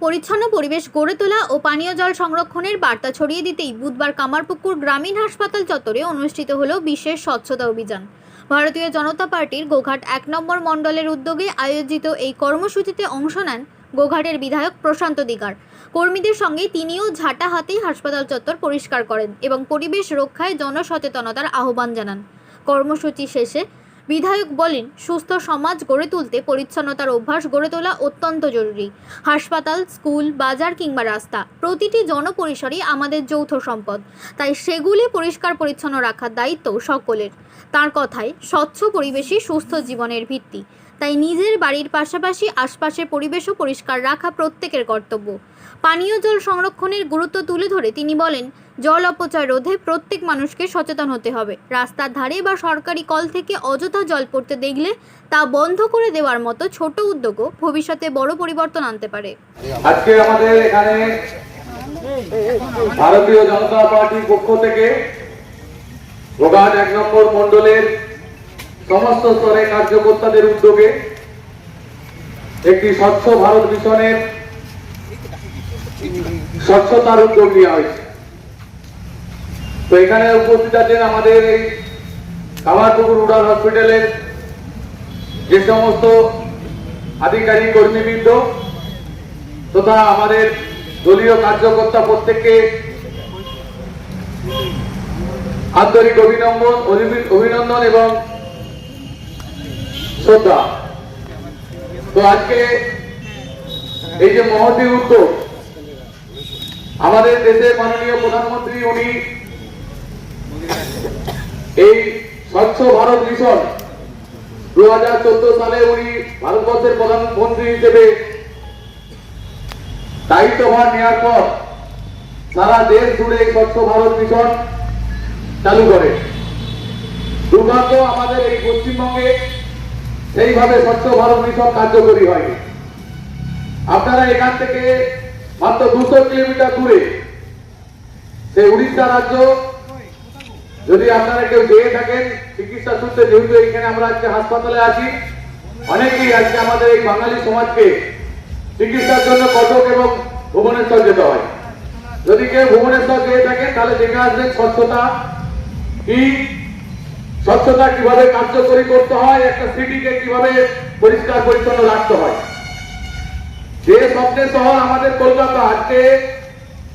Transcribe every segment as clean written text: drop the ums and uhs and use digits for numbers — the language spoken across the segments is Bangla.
পরিচ্ছন্ন পরিবেশ গড়ে তোলা ও পানীয় জল সংরক্ষণের বার্তা ছড়িয়ে দিতেই বুধবার কামারপুকুর গ্রামীণ হাসপাতাল চত্বরে অনুষ্ঠিত হলো বিশেষ স্বচ্ছতা অভিযান। ভারতীয় জনতা পার্টির গোঘাট ১ নম্বর মণ্ডলের উদ্যোগে আয়োজিত এই কর্মসূচিতে অংশ নেন গোঘাটের বিধায়ক প্রশান্ত দিগার। কর্মীদের সঙ্গে তিনিও ঝাঁটা হাতেই হাসপাতাল চত্বর পরিষ্কার করেন এবং পরিবেশ রক্ষায় জনসচেতনতার আহ্বান জানান। কর্মসূচি শেষে বিধায়ক বলেন, সুস্থ সমাজ গড়ে তুলতে পরিচ্ছন্নতার অভ্যাস গড়ে তোলা অত্যন্ত জরুরি। হাসপাতাল, স্কুল, বাজার কিংবা রাস্তা প্রতিটি জনপরিসরই আমাদের যৌথ সম্পদ, তাই সেগুলি পরিষ্কার পরিচ্ছন্ন রাখার দায়িত্ব সকলের। তার কথায়, স্বচ্ছ পরিবেশই সুস্থ জীবনের ভিত্তি, তাই নিজের বাড়ির পাশাপাশি আশপাশের পরিবেশও পরিষ্কার রাখা প্রত্যেকের কর্তব্য। পানীয় জল সংরক্ষণের গুরুত্ব তুলে ধরে তিনি বলেন, জল অপচয় রোধে প্রত্যেক মানুষকে সচেতন হতে হবে। রাস্তার ধারে বা সরকারি কল থেকে অযথা জল পড়তে দেখলে তা বন্ধ করে দেওয়ার মতো ছোট উদ্যোগও ভবিষ্যতে বড় পরিবর্তন আনতে পারে। আজকে আমাদের এখানে ভারতীয় জনতা পার্টির পক্ষ থেকে গোঘাট ১ নম্বর মণ্ডলের সমস্ত স্তরের কার্যকর্তাদের উদ্যোগে একটি স্বচ্ছ ভারত মিশনের স্বচ্ছতার উদ্যোগ নেওয়া হয়েছে। তো এখানে উপস্থিত আছেন আমাদের এই কামারপুকুর রুরাল হসপিটালের যে সমস্ত আধিকারিক কর্মীবৃন্দ তথা আমাদের দলীয় কার্যকর্তা, প্রত্যেককে আন্তরিক অভিনন্দন এবং শ্রদ্ধা। তো আজকে এই যে মহতী উদ্যোগ, আমাদের দেশের মাননীয় প্রধানমন্ত্রী উনি এই স্বচ্ছ ভারত মিশন 2014 সালে উনি ভারতবর্ষের প্রধানমন্ত্রী হিসেবে দায়িত্বভার নেওয়ার পর সারা দেশ জুড়ে স্বচ্ছ ভারত মিশন চালু করে। দুর্ভাগ্য, আমাদের এই পশ্চিমবঙ্গে সেইভাবে স্বচ্ছ ভারত মিশন কার্যকরী হয়নি। আপনারা এখান থেকে মাত্র 200 কিলোমিটার দূরে সেই উড়িষ্যা রাজ্য, যদি আপনারা কেউ যেয়ে থাকেন চিকিৎসা সূত্রে, যেহেতু এখানে আমরা আজকে হাসপাতালে আছি, অনেকেই আজকে আমাদের এই বাঙালি সমাজকে চিকিৎসার জন্য কটক এবং ভুবনেশ্বর যেতে হয়। যদি কেউ ভুবনেশ্বর যেয়ে থাকেন তাহলে দেখে আসবেন স্বচ্ছতা কি, স্বচ্ছতা কিভাবে কার্যকরী করতে হয়, একটা সিটিকে কিভাবে পরিষ্কার পরিচ্ছন্ন রাখতে হয়। যে স্বপ্নের শহর আমাদের কলকাতা, আজকে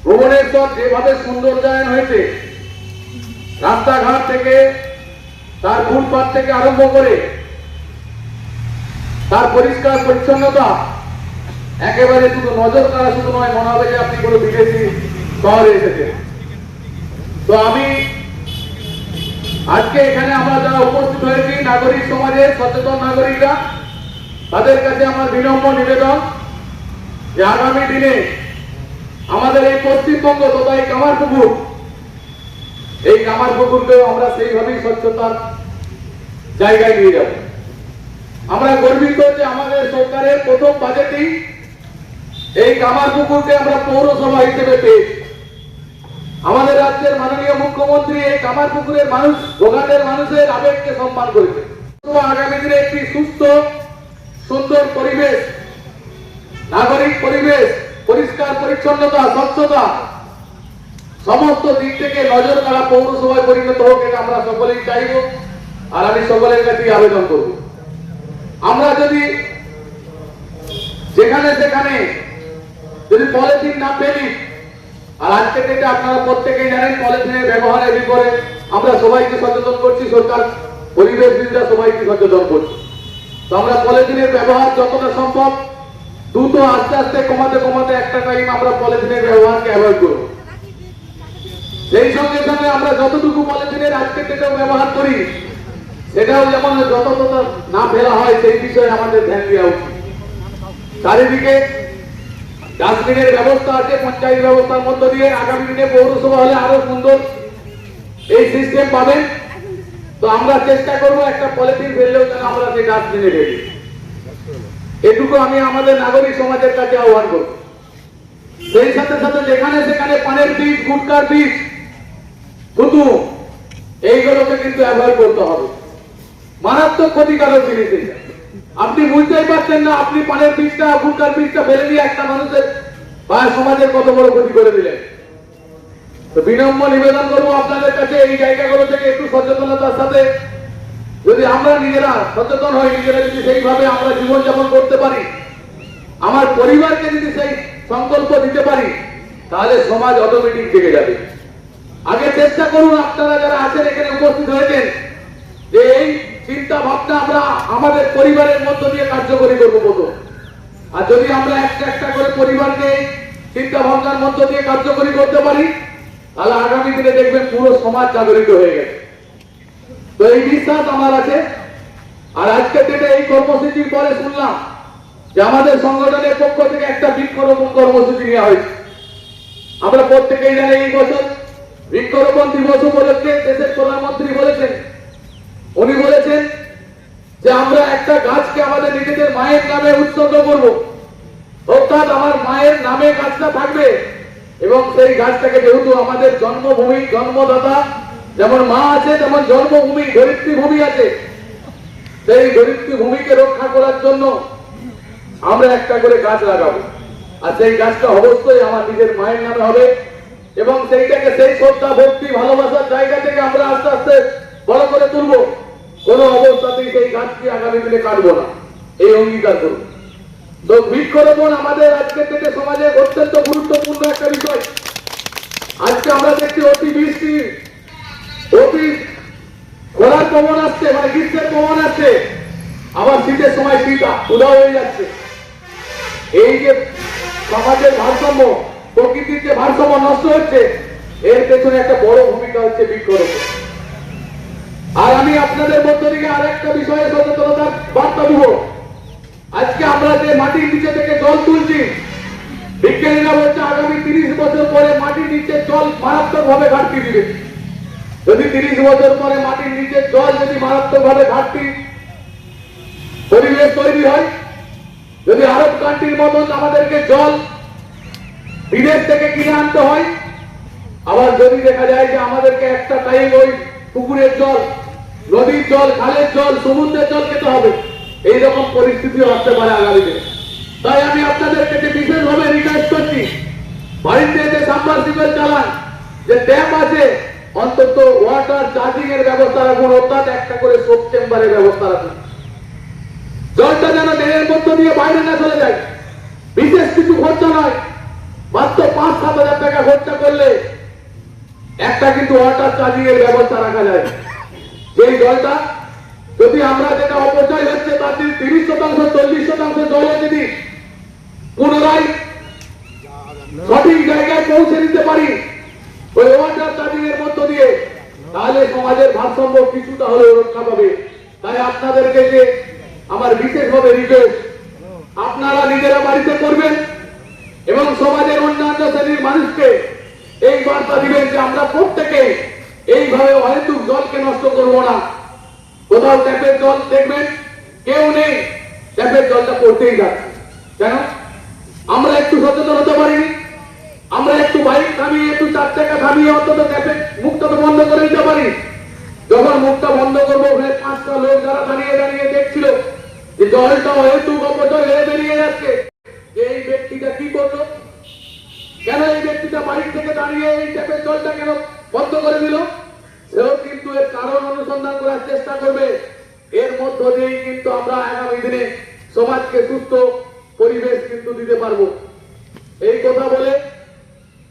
ভুবনেশ্বর যেভাবে সৌন্দর্যায়ন হয়েছে, রাস্তাঘাট থেকে তার ফুটপাথ থেকে আরম্ভ করে তার পরিষ্কার পরিচ্ছন্নতা একেবারে শুধু নজর কাড়া শুধু নয়, মনে হবে যে আপনি কোনো বিদেশি শহরে এসেছেন। তো আমি আজকে এখানে আমরা যারা উপস্থিত হয়েছি, নাগরিক সমাজের সচেতন নাগরিকরা, তাদের কাছে আমার বিনম্র নিবেদন যে আগামী দিনে আমাদের এই পশ্চিমবঙ্গ তথা এই কামারপুকুরকেও আমরা সেইভাবেই স্বচ্ছতার জায়গায় নিয়ে যাব। আমরা গর্বিত যে আমাদের সরকারের প্রথম বাজেটেই এই কামারপুকুরকে আমরা পৌরসভা হিসেবে পেয়েছি। আমাদের রাজ্যের মাননীয় মুখ্যমন্ত্রী এই কামারপুকুরের মানুষ, গোঘাটের মানুষের আবেগকে সম্মান করেছে। আগামী দিনে একটি সুস্থ সুন্দর পরিবেশ, নাগরিক পরিবেশ, পরিষ্কার পরিচ্ছন্নতা, স্বচ্ছতা সমস্ত দিক থেকে নজর কাড়া পৌরসভায় পরিণত হোক, এটা আমরা সকলেই চাইব। আর আমি সকলের কাছে আবেদন করব, আমরা যদি যেখানে সেখানে যদি পলিথিন না ফেলি, আর আজকে থেকে আপনারা প্রত্যেকেই জানেন পলিথিনের ব্যবহারের বিপরীতে আমরা সবাইকে সচেতন করছি, সরকার পরিবেশবিদরা সবাইকে সচেতন করছে। তো আমরা পলিথিনের ব্যবহার যতটা সম্ভব দ্রুত আস্তে আস্তে কমাতে কমাতে একটা টাইম আমরা পলিথিনের ব্যবহারকে অ্যাভয়েড করব। সেই সঙ্গে সঙ্গে আমরা যতটুকু পলিথিনের আজকে থেকেও ব্যবহার করি, সেটাও যেমন যত না ফেলা হয় সেই বিষয়ে আমাদের ধ্যান দেওয়া উচিত। চারিদিকে ডাস্টবিনের ব্যবস্থা আছে পঞ্চায়েত ব্যবস্থার মধ্য দিয়ে, আগামী দিনে পৌরসভা হলে আরো সুন্দর এই সিস্টেম পাবেন। তো আমরা চেষ্টা করব একটা পলিথিন ফেললেও যেন আমরা সেই ডাস্টবিনে ফেলি। এটুকু আমি আমাদের নাগরিক সমাজের কাছে আহ্বান করব। সেই সাথে সাথে যেখানে সেখানে পানের বীজ, গুটকার বীজ, থুতু, এইগুলোকে কিন্তু অ্যাভয়েড করতে হবে। মারাত্মক ক্ষতিকারক জিনিস এটা। আপনি বুঝতেই পারছেন না, আপনি পানের বীজটা, গুটকার বীজটা ফেলে দিয়ে একটা মানুষের বা সমাজের কত বড় ক্ষতি করে দিলেন। তো বিনম্র নিবেদন করবো আপনাদের কাছে এই জায়গাগুলো থেকে একটু সচেতনতার সাথে যদি আমরা নিজেরা সচেতন হই, নিজেরা যদি সেইভাবে আমরা জীবনযাপন করতে পারি, আমার পরিবারকে যদি সেই সংকল্প দিতে পারি, তাহলে সমাজ অটোমেটিক জেগে যাবে। আগে চেষ্টা করুন আপনারা যারা আছেন এখানে উপস্থিত হয়েছেন যে এই চিন্তা ভাবনা আমরা আমাদের পরিবারের মধ্য দিয়ে কার্যকরী করবো প্রথম। আর যদি আমরা একটা একটা করে পরিবারকে চিন্তা ভাবনার মধ্য দিয়ে কার্যকরী করতে পারি, তাহলে আগামী দিনে দেখবেন পুরো সমাজ জাগরিত হয়ে গেছে। তো এই বিশ্বাস আমার আছে। আর আজকের ডেটে এই কর্মসূচির পরে শুনলাম যে আমাদের সংগঠনের পক্ষ থেকে একটা বৃক্ষরোপণ কর্মসূচি নেওয়া হয়েছে। আমরা প্রত্যেকেই জানি এই বছর বৃক্ষরোপণ দিবস উপলক্ষে দেশের প্রধানমন্ত্রী বলেছেন, উনি বলেছেন যে আমরা একটা গাছকে আমাদের নিজেদের মায়ের নামে উৎসর্গ করব, অর্থাৎ আমার মায়ের নামে গাছটা থাকবে এবং সেই গাছটাকে যেহেতু আমাদের জন্মভূমি, জন্মদাতা যেমন মা আছে তেমন জন্মভূমি ধরিত্রী ভূমি আছে, সেই ধরিত্রী ভূমিকে রক্ষা করার জন্য আমরা একটা করে গাছ লাগাবো। আর সেই গাছটা অবশ্যই আমার নিজের মায়ের নামে হবে এবং সেইটাকে সেই শ্রদ্ধা, ভক্তি, ভালোবাসার জায়গা থেকে আমরা আস্তে আস্তে বড় করে তুলবো। কোনো অবস্থাতেই সেই গাছকে আগামী দিনে কাটবো না, এই অঙ্গীকার করুন। তো বৃক্ষরোপণ আমাদের আজকের ডেটে সমাজে অত্যন্ত গুরুত্বপূর্ণ একটা বিষয়। আজকে আমরা দেখছি অতি বৃষ্টি, অতি খরার প্রবণ আসছে, মানে গ্রীষ্মের প্রবণ আসছে, আবার শীতের সময় শীত উদাও হয়ে যাচ্ছে। এই যে সমাজের ভারসাম্য, প্রকৃতির যে ভারসাম্য নষ্ট হচ্ছে, এর পেছনে একটা বড় ভূমিকা হচ্ছে বৃক্ষরোপণ। আর আমি আপনাদের মধ্য থেকে আর একটা বিষয়ে সচেতনতার বার্তা দিব। আজকে আমরা যে মাটির নিচে থেকে জল তুলছি, বিজ্ঞানীরা বলছে আগামী 30 বছর পরে মাটির নিচে জল মারাত্মক ভাবে ঘাটতি দিবে। যদি 30 বছর পরে মাটির নিচে জল যদি মারাত্মক ভাবে ঘাটতি পরিবেশ তৈরি হয়, যদি আরব কান্ট্রির মতন আমাদেরকে জল বিদেশ থেকে কিনে আনতে হয়, আবার যদি দেখা যায় যে আমাদেরকে একটা টাইম ওই পুকুরের জল, নদীর জল, খালের জল, সমুদ্রের জল খেতে হবে, এইরকম পরিস্থিতিও আসতে পারে আগামী দিনে। তাই আমি আপনাদের কাছে বিশেষভাবে রিকোয়েস্ট করছি, বাড়িতে যে সাবমার্সিবল চালান, যে ট্যাপ আছে, অন্তত ওয়াটার চার্জিং এর ব্যবস্থা রাখুন, অর্থাৎ একটা করে সোপ চেম্বারের ব্যবস্থা রাখুন। জলটা যেন ড্রেনের মধ্য দিয়ে বাইরে না চলে যায়। বিশেষ কিছু খরচা নয়, মাত্র 5-7 হাজার টাকা খরচা করলে একটা কিন্তু ওয়াটার চার্জিং এর ব্যবস্থা রাখা যায়। যেই জলটা যদি আমরা যেটা অপচয় হচ্ছে তার যদি 30%, 40% জলে যদি পুনরায় সঠিক জায়গায় পৌঁছে দিতে পারি ওই ওয়াটার চার্জিং এর মধ্য দিয়ে, তাহলে সমাজের ভারসাম্য কিছুটা হলেও রক্ষা পাবে। তাই আপনাদেরকে যে আমার বিশেষভাবে রিকোয়েস্ট, আপনারা নিজেরা বাড়িতে করবেন এবং সমাজের অন্যান্য শ্রেণীর মানুষকে এই বার্তা দিবেন যে আমরা প্রত্যেকে এইভাবে অহেতুক জলকে নষ্ট করবো না। কোথাও ট্যাপের জল দেখবেন কেউ নেই, ট্যাপের জলটা পড়তেই যাচ্ছে, কেন? আমরা একটু সচেতন হতে পারিনি। আমরা একটু বাইক থামিয়ে, একটু 4 চাকা থামিয়ে অন্তত ট্যাপের মুখটা তো বন্ধ করে দিতে পারি। যখন মুখটা বন্ধ করবো, 5টা লোক যারা দাঁড়িয়ে দাঁড়িয়ে দেখছিল যে জলটা অহেতুক অপচয় হয়ে বেরিয়ে যাচ্ছে, এই ব্যক্তিটা কি করলো, কেন এই ব্যক্তিটা বাইক থেকে দাঁড়িয়ে এই ট্যাপের জলটা কেন বন্ধ করে দিল, সেও কিন্তু এর কারণ অনুসন্ধান করার চেষ্টা করবে। এর মধ্য দিয়েই কিন্তু আমরা আগামী দিনে সমাজকে সুস্থ পরিবেশ কিন্তু দিতে পারবো। এই কথা বলে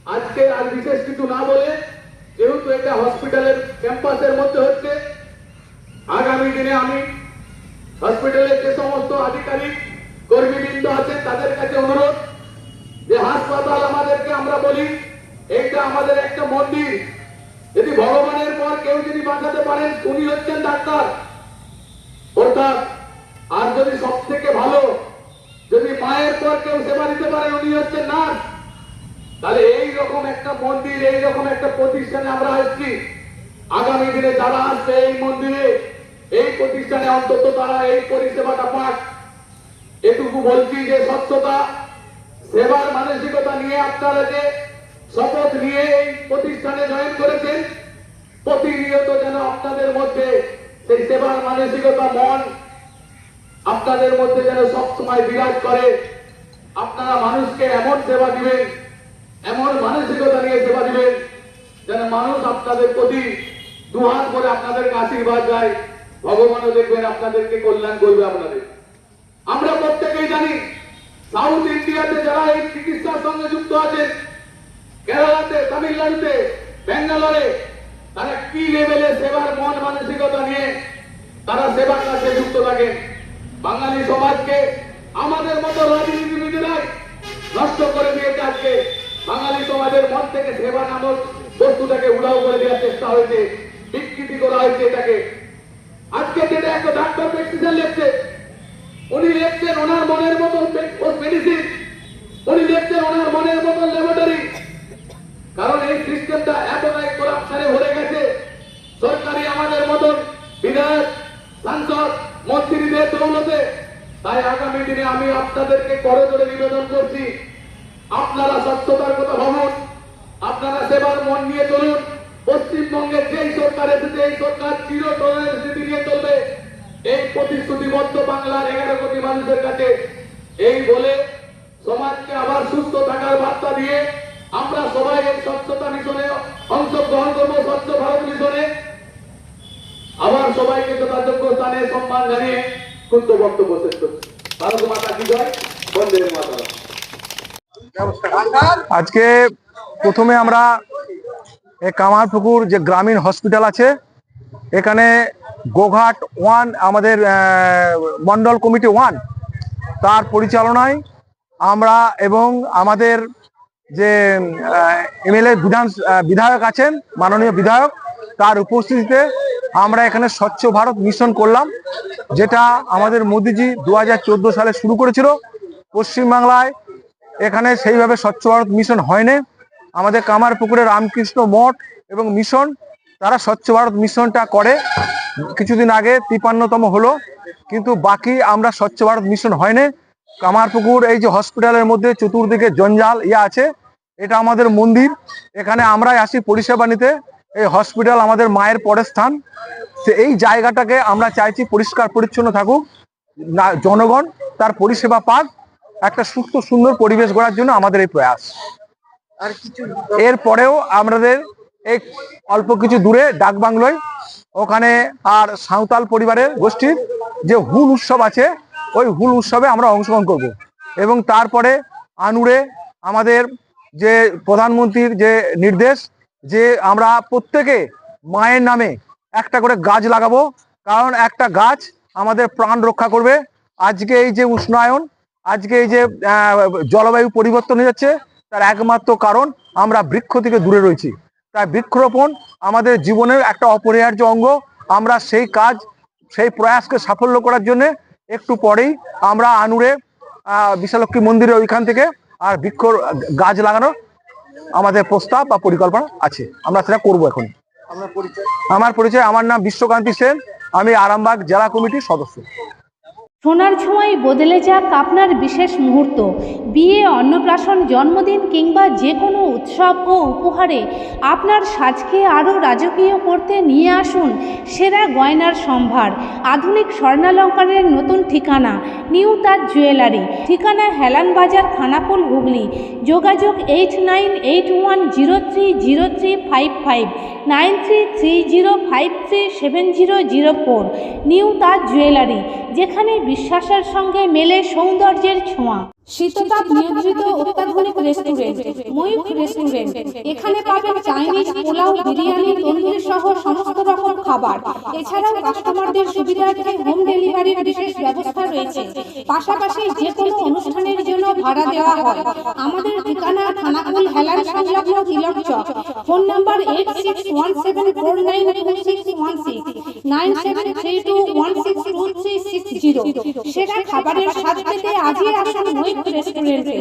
আজকে আর বিশেষ কিছু না বলে, যেহেতু এটা হসপিটালের ক্যাম্পাসের মধ্যে হচ্ছে, আগামী দিনে আমি হসপিটালের যে সমস্ত আধিকারিক কর্মীবৃন্দ আছেন তাদের কাছে অনুরোধ যে হাসপাতাল আমাদেরকে, আমরা বলি এইটা আমাদের একটা মন্দির। যদি ভগবানের পর কেউ যদি বাঁচাতে পারেন উনি হচ্ছেন ডাক্তার, অর্থাৎ আর যদি সব থেকে ভালো যদি মায়ের পর কেউ সেবা দিতে পারে উনি হচ্ছেন নার্স। তাহলে এইরকম একটা মন্দির, এইরকম একটা প্রতিষ্ঠানে আমরা আসছি। আগামী দিনে যারা আসবে এই মন্দিরে, এই প্রতিষ্ঠানে অন্তত তারা এই পরিষেবাটা পাক। এটুকু বলছি যে স্বচ্ছতা, সেবার মানসিকতা নিয়ে আপনারা যে শপথ নিয়ে এই প্রতিষ্ঠানে জয়েন করেছেন, প্রতিনিয়ত যেন আপনাদের মধ্যে সেই সেবার মানসিকতা, মন আপনাদের মধ্যে যেন সবসময় বিরাজ করে। আপনারা মানুষকে এমন সেবা দিবেন, এমন মানসিকতা নিয়ে সেবা দিবেন যেন মানুষ আপনাদের প্রতি দুহাত করে আপনাদেরকে আশীর্বাদ দেয়। ভগবানও দেখবেন আপনাদেরকে কল্যাণ করবে আপনাদের। আমরা প্রত্যেকেই জানি সাউথ ইন্ডিয়াতে যারা এই চিকিৎসার সঙ্গে যুক্ত আছে, কেরালাতে, তামিলনাড়ুতে, ব্যাঙ্গালোরে, তারা কি লেভেলে সেবার মন মানসিকতা নিয়ে তারা সেবার কাছে যুক্ত থাকেন। বাঙালি সমাজকে আমাদের মতো রাজনীতিবিদেরাই নষ্ট করে দিয়েছে। আজকে বাঙালি সমাজের মন থেকে সেবা নামক বস্তুটাকে উড়াও করে দেওয়ার চেষ্টা হয়েছে, বিকৃতি করা হয়েছে এটাকে। আজকে যেটা একটা ডাক্তার প্রেসক্রিপশন লিখছে, উনি লিখছেন ওনার মনের মতো মেডিসিন, উনি লিখছেন ওনার মনের মতো ল্যাবরেটরি। কারণ এই সিস্টেমটা এতটাই করাপশনে ভরে গেছে, সরকারি আমাদের মতন বিধায়ক, সাংসদ, মন্ত্রীদের দৌলতে। তাই আগামী দিনে আমি আপনাদেরকে করজোড়ে নিবেদন করছি, আপনারা স্বচ্ছতার কথা ভাবুন, আপনারা সেবার মন নিয়ে চলুন। পশ্চিমবঙ্গের যেই সরকার এসেছে, এই সরকার চির টলারেন্স নীতি নিয়ে চলবে। এই প্রতিশ্রুতিবদ্ধ বাংলার 11 কোটি মানুষের কাছে এই বলে সমাজকে আবার সুস্থ থাকার বার্তা দিয়ে আমরা সবাই এই স্বচ্ছতা মিশনে অংশগ্রহণ করবো। স্বচ্ছ ভারত মিশনে আবার সবাইকে যথাযোগ্য স্থানে সম্মান জানিয়ে ক্ষুদ্র বক্তব্য শেষ করছি। ভারত মাতা কি জয়, বন্দে মাতরম। আজকে প্রথমে আমরা কামারপুকুর যে গ্রামীণ হসপিটাল আছে, এখানে গোঘাট 1 আমাদের মন্ডল কমিটি 1 তার পরিচালনায় আমরা এবং আমাদের যে এমএলএ বিধায়ক আছেন, মাননীয় বিধায়ক, তার উপস্থিতিতে আমরা এখানে স্বচ্ছ ভারত মিশন করলাম, যেটা আমাদের মোদিজি 2014 সালে শুরু করেছিল। পশ্চিমবাংলায় এখানে সেইভাবে স্বচ্ছ ভারত মিশন হয়নি। আমাদের কামারপুকুরের রামকৃষ্ণ মঠ এবং মিশন, তারা স্বচ্ছ ভারত মিশনটা করে। কিছুদিন আগে 53তম হলো, কিন্তু বাকি আমরা স্বচ্ছ ভারত মিশন হয়নি। কামারপুকুর এই যে হসপিটালের মধ্যে চতুর্দিকে জঞ্জাল আছে, এটা আমাদের মন্দির, এখানে আমরাই আসি পরিষেবা নিতে। এই হসপিটাল আমাদের মায়ের পরের স্থান। এই জায়গাটাকে আমরা চাইছি পরিষ্কার পরিচ্ছন্ন থাকুক, জনগণ তার পরিষেবা পাক, একটা সুস্থ সুন্দর পরিবেশ গড়ার জন্য আমাদের এই প্রয়াস। আর কিছু এরপরেও আমাদের এই অল্প কিছু দূরে ডাকবাংলোয়, ওখানে আর সাঁওতাল পরিবারের গোষ্ঠীর যে হুল উৎসব আছে, ওই হুল উৎসবে আমরা অংশগ্রহণ করব। এবং তারপরে আনুরে আমাদের যে প্রধানমন্ত্রীর যে নির্দেশ, যে আমরা প্রত্যেকে মায়ের নামে একটা করে গাছ লাগাবো, কারণ একটা গাছ আমাদের প্রাণ রক্ষা করবে। আজকে এই যে উষ্ণায়ন, আজকে এই যে জলবায়ু পরিবর্তন হয়ে যাচ্ছে, তার একমাত্র কারণ আমরা বৃক্ষ থেকে দূরে রয়েছি। তাই বৃক্ষরোপণ আমাদের জীবনের একটা অপরিহার্য অঙ্গ। আমরা সেই কাজ, সেই প্রয়াসকে সাফল্য করার জন্য একটু পরেই আমরা আনুরে বিশালক্ষী মন্দিরের ওইখান থেকে আর বৃক্ষ গাছ লাগানো আমাদের প্রস্তাব বা পরিকল্পনা আছে, আমরা সেটা করবো এখন। আমার পরিচয়, আমার নাম বিশ্বকান্তি সেন, আমি আরামবাগ জেলা কমিটির সদস্য। সোনার ছোঁয়ায় বদলে যাক আপনার বিশেষ মুহূর্ত। বিয়ে, অন্নপ্রাশন, জন্মদিন কিংবা যে কোনো উৎসব ও উপহারে আপনার সাজকে আরও রাজকীয় করতে নিয়ে আসুন সেরা গয়নার সম্ভার। আধুনিক স্বর্ণালঙ্কারের নতুন ঠিকানা নিউ তাজ জুয়েলারি। ঠিকানা হেলান বাজার, খানাকুল, হুগলি। যোগাযোগ 8981030355, 9330537004। নিউ তাজ জুয়েলারি, যেখানে বিশ্বাসের সঙ্গে মেলে সৌন্দর্যের ছোঁয়া। শীততাপ নিয়ন্ত্রিত অত্যাধুনিক রেস্টুরেন্ট ময়ূখ রেস্টুরেন্ট। এখানে পাবেন চাইনিজ, পোলাও, বিরিয়ানি, তন্দুরি সহ সমস্ত রকম খাবার। এছাড়াও কাস্টমারদের সুবিধার্থে হোম ডেলিভারির বিশেষ ব্যবস্থা রয়েছে। পাশাপাশি যে কোনো অনুষ্ঠানের জন্য ভাড়া দেওয়া হয়। আমাদের ঠিকানা খানাকুল হেলান সংলগ্ন তিলক চক। Phone number 8617492616, 9732162360। সেরা খাবারের স্বাদ পেতে আজই আসুন ময়ূখ রেস্টুরেন্টে।